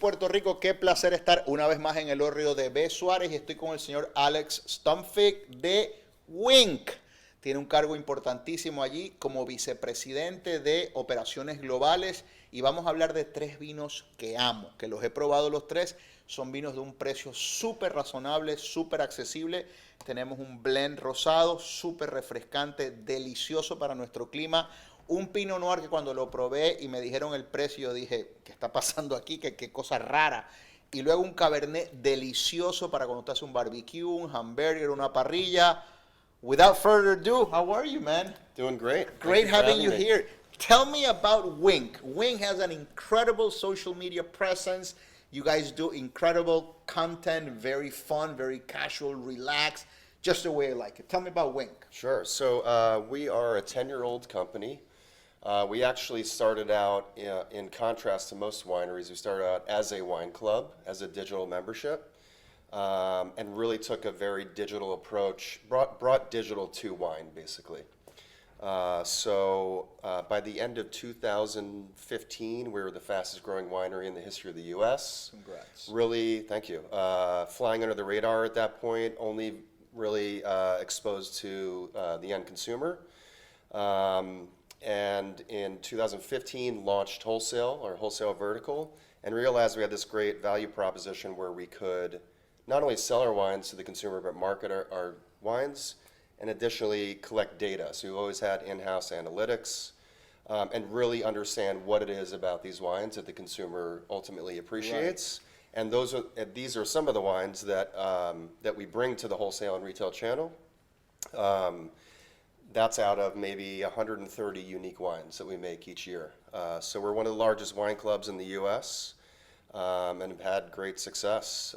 Puerto Rico, qué placer estar una vez más en el hórreo de B. Suárez y estoy con el señor Alex Stumfick de WINC. Tiene un cargo importantísimo allí como vicepresidente de operaciones globales y vamos a hablar de 3 vinos que amo, que los he probado los 3. Son vinos de un precio súper razonable, súper accesible. Tenemos un blend rosado, súper refrescante, delicioso para nuestro clima. Un Pinot Noir que cuando lo probé y me dijeron el precio, yo dije, ¿qué está pasando aquí? ¿Qué cosa rara? Y luego un Cabernet delicioso para cuando usted hace un barbecue, un hamburger, una parrilla. Without further ado, how are you, man? Doing great. Great having you me. here. Tell me about WINC. WINC has an incredible social media presence. You guys do incredible content, very fun, very casual, relaxed, just the way I like it. Tell me about WINC. Sure. So we are a 10-year-old company. We actually started out, in contrast to most wineries, we started out as a wine club, as a digital membership, and really took a very digital approach, brought digital to wine, basically. So by the end of 2015, we were the fastest growing winery in the history of the U.S. Congrats. Really, thank you. Flying under the radar at that point, only really exposed to the end consumer. And in 2015, launched wholesale, our wholesale vertical, and realized we had this great value proposition where we could not only sell our wines to the consumer, but market our wines, and additionally collect data. So we've always had in-house analytics, and really understand what it is about these wines that the consumer ultimately appreciates. Right. And these are some of the wines that that we bring to the wholesale and retail channel. That's out of maybe 130 unique wines that we make each year. So we're one of the largest wine clubs in the U.S. And have had great success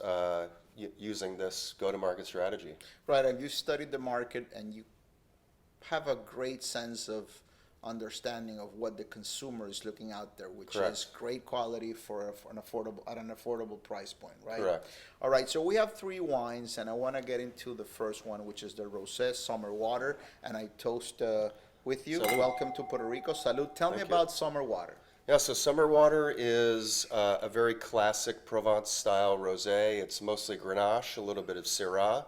using this go-to-market strategy. Right, and you studied the market and you have a great sense of understanding of what the consumer is looking out there, which Correct. is great quality for an affordable price point, right? Correct. All right, so we have 3 wines, and I want to get into the first one, which is the Rosé Summer Water, and I toast with you. Salud. Welcome to Puerto Rico. Salud. Tell me Thank you. about Summer Water. Yeah, so Summer Water is a very classic Provence-style rosé. It's mostly Grenache, a little bit of Syrah.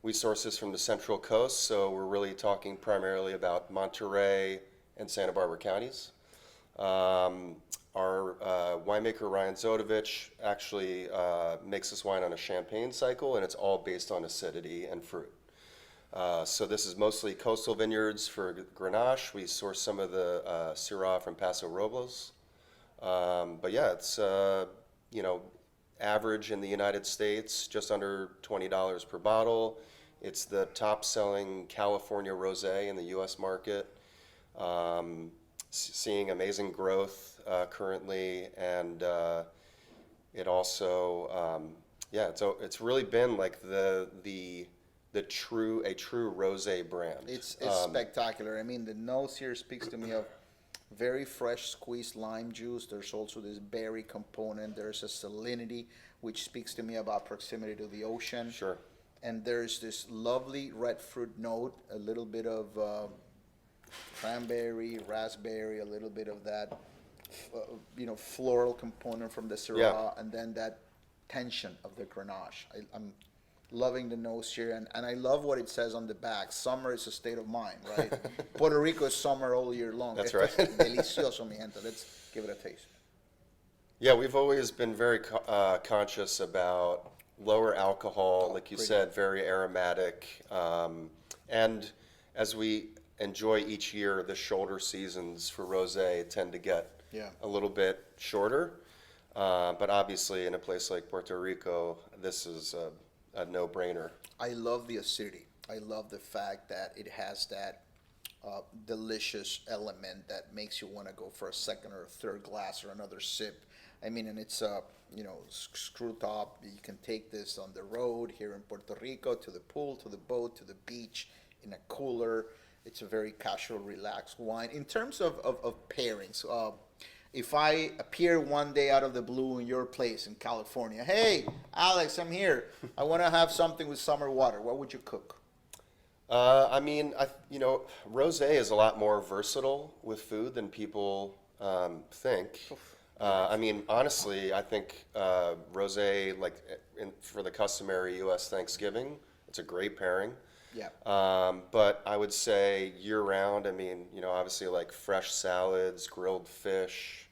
We source this from the Central Coast, so we're really talking primarily about Monterey and Santa Barbara counties. Our winemaker, Ryan Zodovich, actually makes this wine on a champagne cycle, and it's all based on acidity and fruit. So this is mostly coastal vineyards for Grenache. We source some of the Syrah from Paso Robles. But yeah, it's, average in the United States, just under $20 per bottle. It's the top-selling California rosé in the U.S. market. Seeing amazing growth currently, and it also, it's really been like a true rosé brand. It's spectacular. I mean, the nose here speaks to me of very fresh squeezed lime juice. There's also this berry component. There's a salinity, which speaks to me about proximity to the ocean. Sure. And there's this lovely red fruit note, a little bit of cranberry, raspberry, a little bit of that, floral component from the Syrah, Yeah. and then that tension of the Grenache. I'm loving the nose here, and I love what it says on the back. Summer is a state of mind, right? Puerto Rico is summer all year long. That's Esto right. es delicioso, mi gente. Let's give it a taste. Yeah, we've always been very conscious about lower alcohol, like you said, very aromatic. And as we enjoy each year, the shoulder seasons for rosé tend to get a little bit shorter. But obviously, in a place like Puerto Rico, this is a no-brainer. I love the acidity. I love the fact that it has that delicious element that makes you want to go for a second or a third glass or another sip. I mean, and it's screw top. You can take this on the road here in Puerto Rico, to the pool, to the boat, to the beach, in a cooler. It's a very casual, relaxed wine. In terms of pairings, if I appear one day out of the blue in your place in California, hey, Alex, I'm here. I want to have something with Summer Water. What would you cook? Rosé is a lot more versatile with food than people think. I mean, honestly, I think rosé, like for the customary U.S. Thanksgiving, it's a great pairing. Yeah. But I would say year-round, I mean, obviously like fresh salads, grilled fish,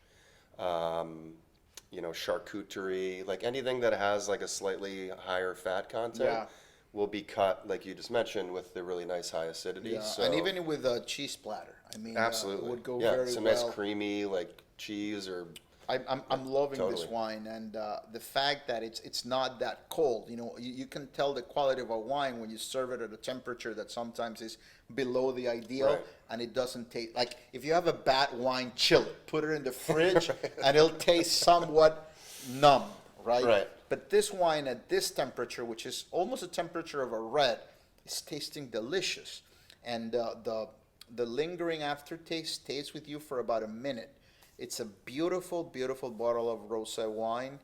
charcuterie, like anything that has like a slightly higher fat content Yeah. will be cut, like you just mentioned, with the really nice high acidity. Yeah. So And even with a cheese platter, I mean, absolutely, it would go yeah, very some well. nice creamy like cheese or I'm loving this totally. wine, and the fact that it's not that cold. You can tell the quality of a wine when you serve it at a temperature that sometimes is below the ideal, Right. and it doesn't taste like if you have a bad wine, chill it, put it in the fridge, and it'll taste somewhat numb, right? Right. But this wine at this temperature, which is almost the temperature of a red, is tasting delicious, and the lingering aftertaste stays with you for about a minute. It's a beautiful, beautiful bottle of rosé wine.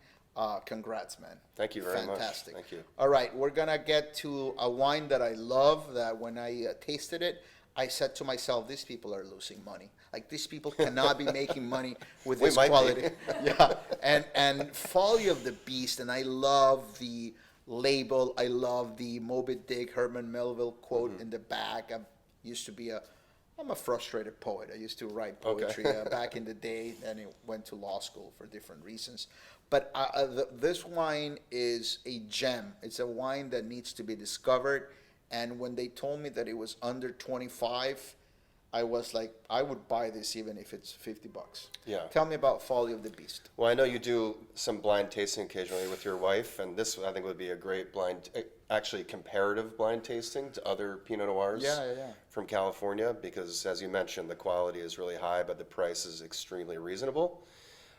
Congrats, man. Thank you very much. Fantastic. Thank you. All right, we're gonna get to a wine that I love. That when I tasted it, I said to myself, "These people are losing money. Like these people cannot be making money with We this might be. quality." Yeah, and Folly of the Beast, and I love the label. I love the Moby Dick Herman Melville quote Mm-hmm. in the back. I'm a frustrated poet. I used to write Okay. poetry back in the day, and I went to law school for different reasons. But this wine is a gem. It's a wine that needs to be discovered. And when they told me that it was under 25, I was like, I would buy this even if it's $50. Yeah. Tell me about Folly of the Beast. Well, I know you do some blind tasting occasionally with your wife, and this I think would be a great actually comparative blind tasting to other Pinot Noirs Yeah. from California, because as you mentioned, the quality is really high, but the price is extremely reasonable.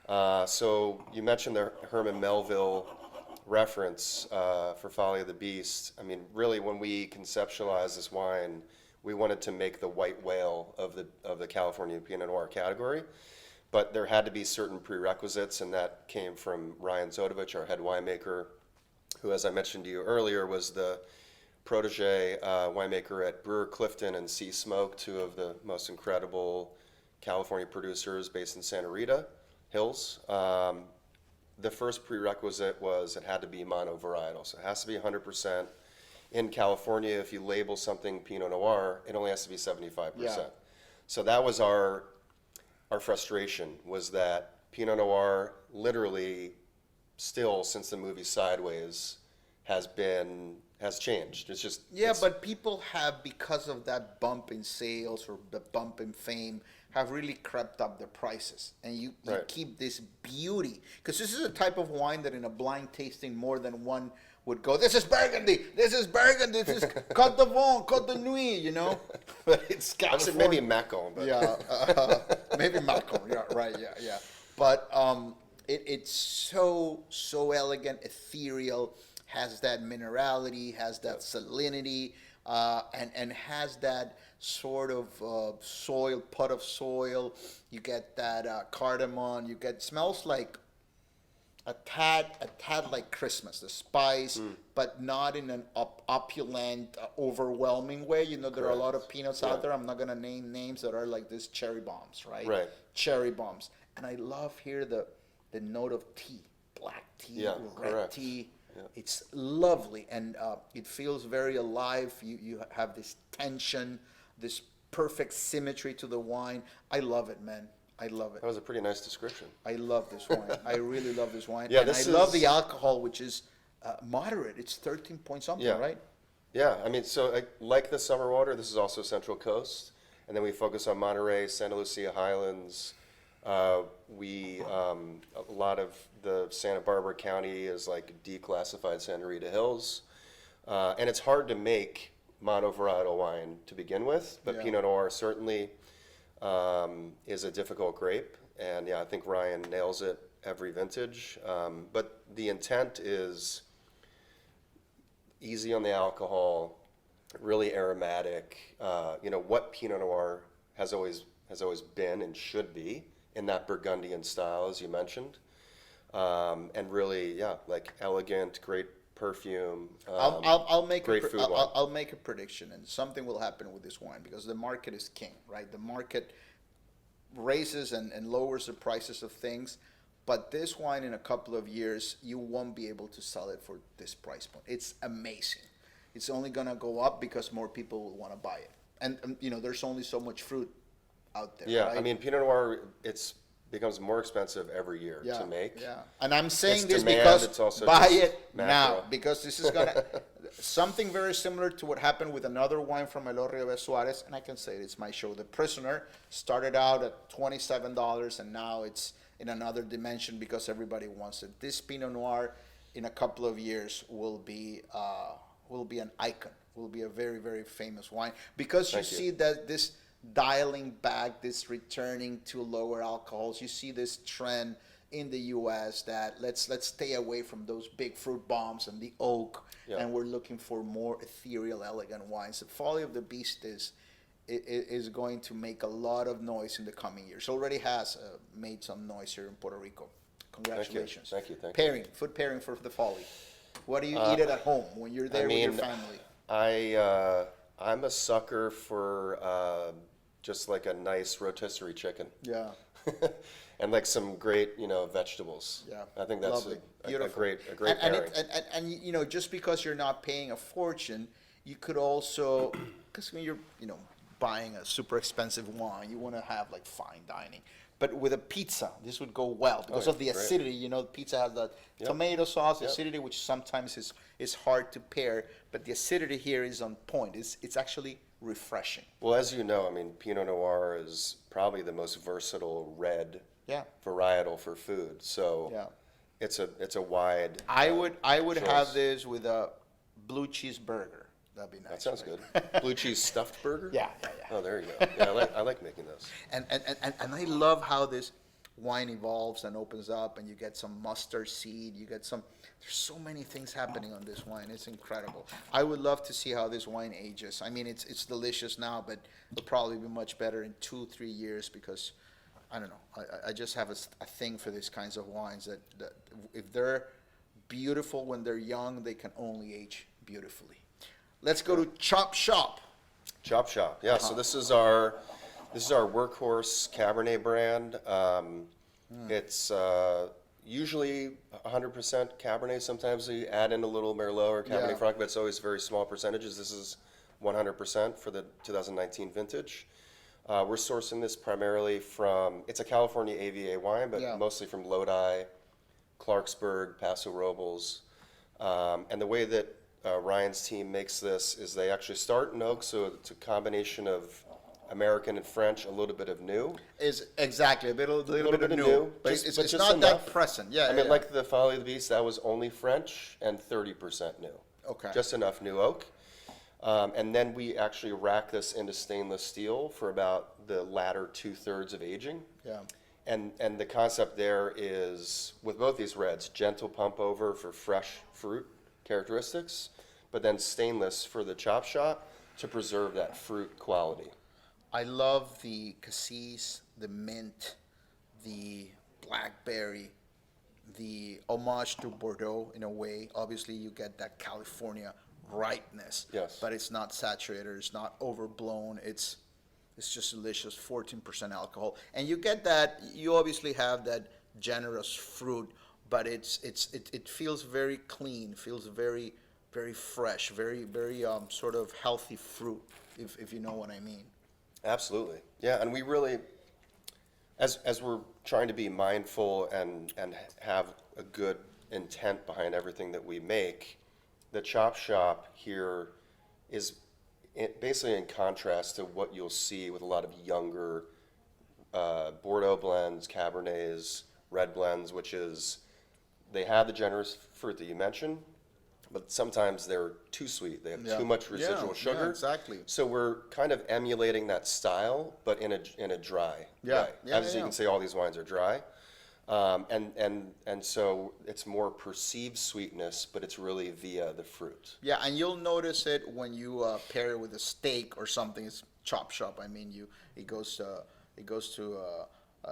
So you mentioned the Herman Melville reference for Folly of the Beast. I mean, really, when we conceptualized this wine, we wanted to make the white whale of the California Pinot Noir category, but there had to be certain prerequisites, and that came from Ryan Zodovich, our head winemaker, who, as I mentioned to you earlier, was the protege winemaker at Brewer Clifton and Sea Smoke, two of the most incredible California producers based in Santa Rita Hills. The first prerequisite was it had to be monovarietal, so it has to be 100%. In California, if you label something Pinot Noir, it only has to be 75%. Yeah. So that was our frustration, was that Pinot Noir literally still, since the movie Sideways, has changed. It's just But people have, because of that bump in sales or the bump in fame, have really crept up the prices. And you Right. keep this beauty. Because this is a type of wine that in a blind tasting more than one would go, this is Burgundy, this is Burgundy, this is Côte d'Avon, Côte de Nuit, But it's I would say California. maybe Macon, but Yeah, maybe Macron. Yeah, right. Yeah. But it's so elegant, ethereal, has that minerality, has that salinity, and has that sort of pot of soil. You get that cardamom. Smells like a tad like Christmas, the spice, but not in an opulent, overwhelming way. There are a lot of Pinots out there. I'm not gonna name names that are like this cherry bombs, right? Right. Cherry bombs, and I love here the note of tea, black tea, Yeah, red correct. tea. Yeah. It's lovely, and it feels very alive. You have this tension, this perfect symmetry to the wine. I love it, man. I love it. that was a pretty nice description. I love this wine. I really love this wine. Yeah, and this I love is- the alcohol, which is moderate. It's 13 point something, Yeah. right? Yeah, I mean, so like the summer water, this is also Central Coast, and then we focus on Monterey, Santa Lucia Highlands. A lot of the Santa Barbara County is like declassified Santa Rita Hills, and it's hard to make monovarietal wine to begin with, but Yeah. Pinot Noir certainly is a difficult grape, and yeah, I think Ryan nails it every vintage. But the intent is easy on the alcohol, really aromatic. What Pinot Noir has always been and should be in that Burgundian style, as you mentioned, and really, yeah, like elegant, great perfume. I'll make great food wine. I'll make a prediction, and something will happen with this wine because the market is king, right? The market raises and lowers the prices of things, But this wine, in a couple of years, you won't be able to sell it for this price point. It's amazing. It's only gonna go up because more people will want to buy it, and there's only so much fruit out there. Yeah, right? I mean, Pinot Noir, it's becomes more expensive every year to make. Yeah, and I'm saying It's this demand, because it's also buy just it now, macro. because this is gonna something very similar to what happened with another wine from El Rio de Suarez, and I can say it's my show. The Prisoner started out at $27, and now it's in another dimension because everybody wants it. This Pinot Noir, in a couple of years, will be an icon. Will be a very, very famous wine because you see that this dialing back, this returning to lower alcohols. You see this trend in the U.S. that let's stay away from those big fruit bombs and the oak, and we're looking for more ethereal, elegant wines. The Folly of the Beast is going to make a lot of noise in the coming years. Already has made some noise here in Puerto Rico. Congratulations. Thank you. Food pairing for the Folly. What do you eat it at home when you're there with your family? I'm a sucker for just like a nice rotisserie chicken. Yeah. And like some great, vegetables. Yeah. I think that's Lovely. a great and pairing. and just because you're not paying a fortune, you could also, because when you're buying a super expensive wine, you want to have like fine dining. But with a pizza, this would go well because of the acidity. Pizza has that tomato sauce acidity, which sometimes is hard to pair. But the acidity here is on point. It's actually refreshing. Well, as you know, I mean, Pinot Noir is probably the most versatile red varietal for food. So it's a wide. I would choice. have this with a blue cheeseburger. That'd be nice. That sounds good. Blue cheese stuffed burger? Yeah. Oh, there you go. Yeah, I like making those. And I love how this wine evolves and opens up, and you get some mustard seed. There's so many things happening on this wine. It's incredible. I would love to see how this wine ages. I mean, it's delicious now, but it'll probably be much better in 2-3 years because, I don't know. I just have a thing for these kinds of wines that if they're beautiful when they're young, they can only age beautifully. Let's go to Chop Shop. Chop Shop, yeah. So this is our workhorse Cabernet brand. It's usually 100% Cabernet. Sometimes we add in a little Merlot or Cabernet Franc, but it's always very small percentages. This is 100% for the 2019 vintage. We're sourcing this primarily from, it's a California AVA wine, but mostly from Lodi, Clarksburg, Paso Robles. And the way that Ryan's team makes this is they actually start in oak, so it's a combination of American and French, a little bit of new. Is exactly a little bit of new, but just it's not enough. that present. Yeah, I mean, like the Folly of the Beast, that was only French and 30% new. Okay. Just enough new oak. And then we actually rack this into stainless steel for about the latter 2/3 of aging. Yeah. And the concept there is, with both these reds, gentle pump over for fresh fruit characteristics, but then stainless for the chop shop to preserve that fruit quality. I love the cassis, the mint, the blackberry, the homage to Bordeaux in a way. Obviously, you get that California ripeness, but it's not saturated, it's not overblown. It's just delicious, 14% alcohol, and you get that. You obviously have that generous fruit, but it feels very clean, feels very fresh, very sort of healthy fruit, if you know what I mean. Absolutely, yeah, and we really, as we're trying to be mindful and have a good intent behind everything that we make, the chop shop here is basically in contrast to what you'll see with a lot of younger Bordeaux blends, Cabernets, red blends, which is they have the generous fruit that you mentioned, but sometimes they're too sweet. They have too much residual sugar. Yeah, exactly. So we're kind of emulating that style, but in a dry way. As you can see, all these wines are dry. And so it's more perceived sweetness, but it's really via the fruit. Yeah, and you'll notice it when you pair it with a steak or something. It's chop shop. I mean, it goes to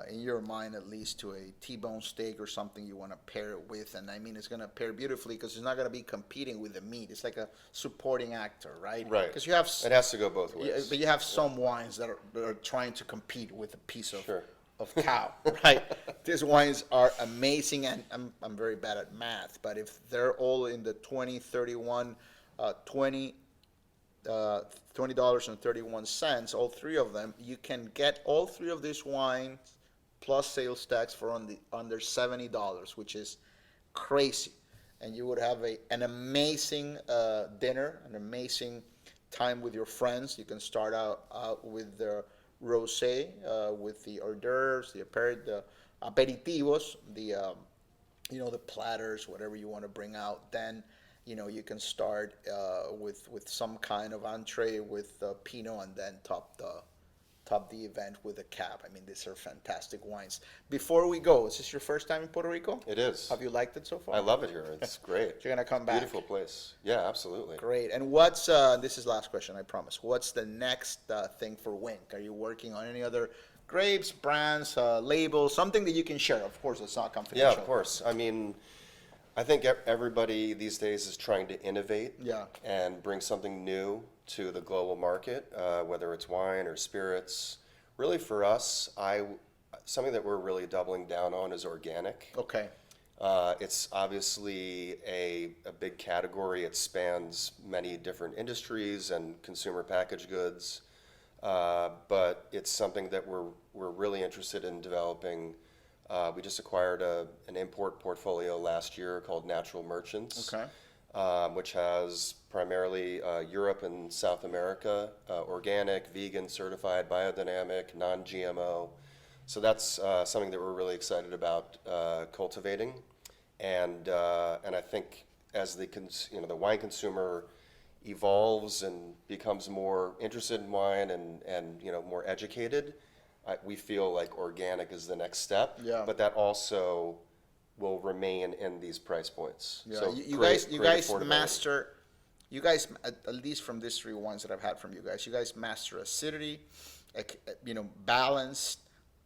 in your mind at least to a T-bone steak or something you want to pair it with, and I mean it's going to pair beautifully because it's not going to be competing with the meat. It's like a supporting actor, right? Right. Because you have it has to go both ways. Yeah, but you have some wines that are trying to compete with a piece of of cow, right? These wines are amazing, and I'm very bad at math, but if they're all in the 20 $20.31, all three of them, you can get all three of these wines plus sales tax for under $70, which is crazy. And you would have an amazing dinner, an amazing time with your friends. You can start out with the rosé, with the hors d'oeuvres, the aperitivos, the platters, whatever you want to bring out. Then, you can start with some kind of entree with Pinot, and then top the event with a cab. I mean, these are fantastic wines. Before we go, is this your first time in Puerto Rico? It is. Have you liked it so far? I love it here. It's great. You're gonna come back. Beautiful place. Yeah, absolutely. Great. And what's this is last question, I promise. What's the next thing for WINC? Are you working on any other grapes, brands, labels, something that you can share? Of course, it's not confidential. Yeah, of course. I mean, I think everybody these days is trying to innovate and bring something new to the global market, whether it's wine or spirits. Really, for us, something that we're really doubling down on is organic. Okay. It's obviously a big category. It spans many different industries and consumer packaged goods, but it's something that we're really interested in developing. We just acquired an import portfolio last year called Natural Merchants, which has primarily Europe and South America, organic, vegan, certified, biodynamic, non-GMO. So that's something that we're really excited about cultivating, and I think as the wine consumer evolves and becomes more interested in wine and more educated, we feel like organic is the next step. Yeah. But that also will remain in these price points. Yeah. So you great guys affordability. master. You guys, at least from these three ones that I've had from you guys master acidity, balance,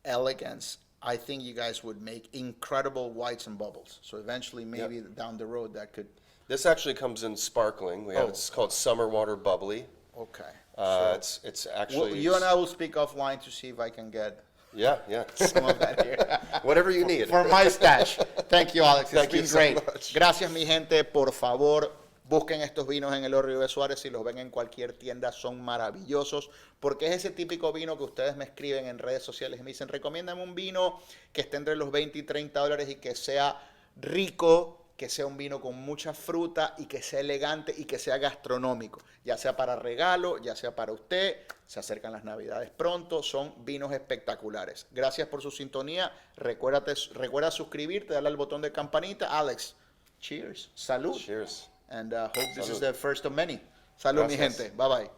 elegance. I think you guys would make incredible whites and bubbles. So eventually, maybe down the road, that could. This actually comes in sparkling. It's called Summer Water Bubbly. Okay. It's actually. Well, you and I will speak offline to see if I can get Yeah. some of that here. Whatever you need. For my stash. Thank you, Alex. It's Thank you been so great. much. Gracias, mi gente. Por favor, busquen estos vinos en el Río de Suárez. Si los ven en cualquier tienda, son maravillosos. Porque es ese típico vino que ustedes me escriben en redes sociales y me dicen, recomiéndame un vino que esté entre los 20 y 30 dólares y que sea rico, que sea un vino con mucha fruta y que sea elegante y que sea gastronómico, ya sea para regalo, ya sea para usted. Se acercan las Navidades pronto, son vinos espectaculares. Gracias por su sintonía. Recuerda suscribirte, darle al botón de campanita. Alex, cheers, salud. Cheers. And hope this is the first of many. Salud, mi gente. Bye bye.